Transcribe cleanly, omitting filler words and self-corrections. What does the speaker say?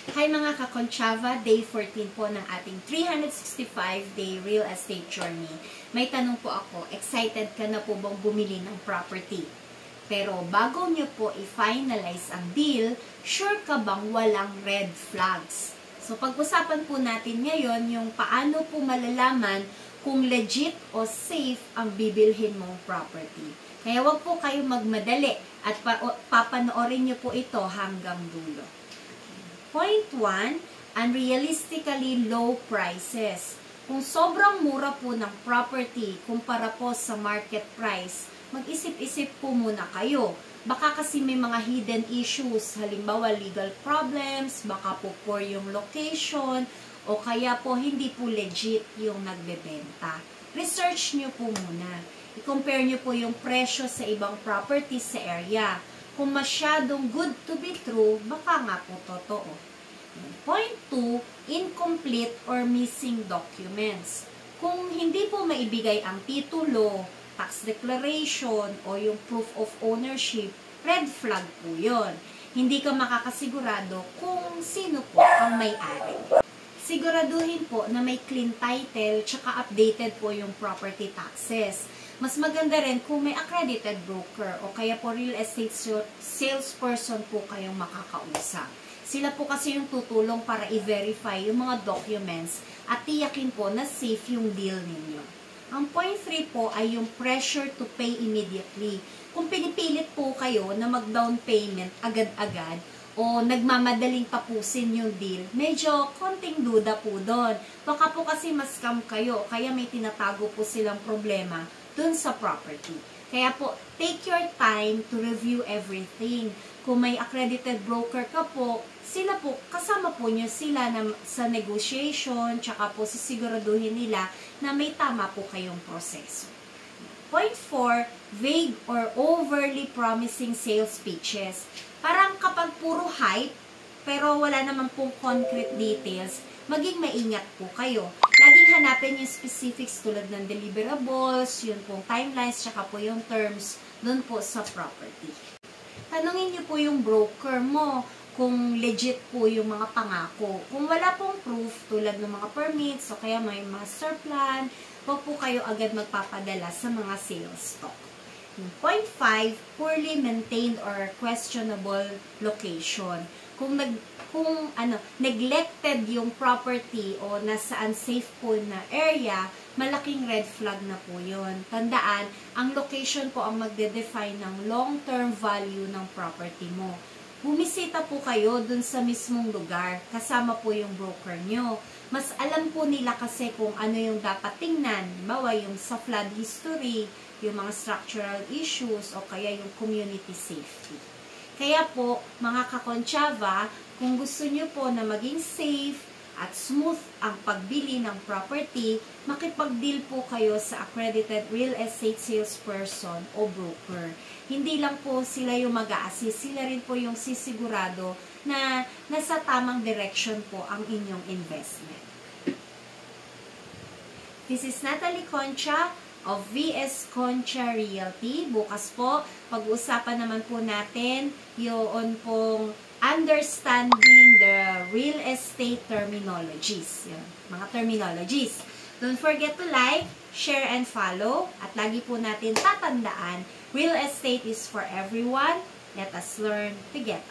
Hi mga kakonchava, day 14 po ng ating 365-day real estate journey. May tanong po ako, excited ka na po bang bumili ng property? Pero bago nyo po i-finalize ang deal, sure ka bang walang red flags? So pag-usapan po natin ngayon yung paano po malalaman kung legit o safe ang bibilhin mong property. Kaya wag po kayo magmadali at papanoorin nyo po ito hanggang dulo. Point 1, unrealistically low prices. Kung sobrang mura po ng property kumpara po sa market price, mag-isip-isip po muna kayo. Baka kasi may mga hidden issues, halimbawa legal problems, baka po poor yung location, o kaya po hindi po legit yung nagbebenta. Research nyo po muna. I-compare nyo po yung presyo sa ibang properties sa area. Kung masyadong good to be true, baka nga po totoo. Point 2, incomplete or missing documents. Kung hindi po maibigay ang titulo, tax declaration, o yung proof of ownership, red flag po yun. Hindi ka makakasigurado kung sino po ang may-ari. Siguraduhin po na may clean title, tsaka updated po yung property taxes. Mas maganda rin kung may accredited broker o kaya po real estate salesperson po kayong makakausap. Sila po kasi yung tutulong para i-verify yung mga documents at tiyakin po na safe yung deal ninyo. Ang point 3 po ay yung pressure to pay immediately. Kung pinipilit po kayo na mag-down payment agad-agad o nagmamadaling tapusin yung deal, medyo konting duda po doon. Baka po kasi ma-scam kayo, kaya may tinatago po silang problema dun sa property. Kaya po, take your time to review everything. Kung may accredited broker ka po, sila po, kasama po nyo sila sa negotiation, tsaka po sisiguraduhin nila na may tama po kayong proseso. Point 4, vague or overly promising sales pitches. Parang kapag puro hype, pero wala naman pong concrete details, maging maingat po kayo. Laging hanapin yung specifics tulad ng deliverables, yun pong timelines, tsaka po yung terms dun po sa property. Tanungin nyo po yung broker mo kung legit po yung mga pangako. Kung wala pong proof tulad ng mga permits o kaya may master plan, huwag po kayo agad magpapadala sa mga sales stock. Point 5, poorly maintained or questionable location. Kung neglected yung property o nasa unsafe po na area, malaking red flag na po yun. Tandaan, ang location po ang magde-define ng long-term value ng property mo. Bumisita po kayo dun sa mismong lugar, kasama po yung broker nyo. Mas alam po nila kasi kung ano yung dapat tingnan, bawa yung sa flood history, yung mga structural issues, o kaya yung community safety. Kaya po, mga kakonchava, kung gusto nyo po na maging safe at smooth ang pagbili ng property, makipag-deal po kayo sa accredited real estate salesperson o broker. Hindi lang po sila yung mag-a-assist, sila rin po yung sisigurado na nasa tamang direction po ang inyong investment. This is Natalie Concha of VS Concha Realty. Bukas po, pag-uusapan naman po natin yung pong understanding the real estate terminologies. Yan, mga terminologies. Don't forget to like, share, and follow. At lagi po natin tatandaan, real estate is for everyone. Let us learn together.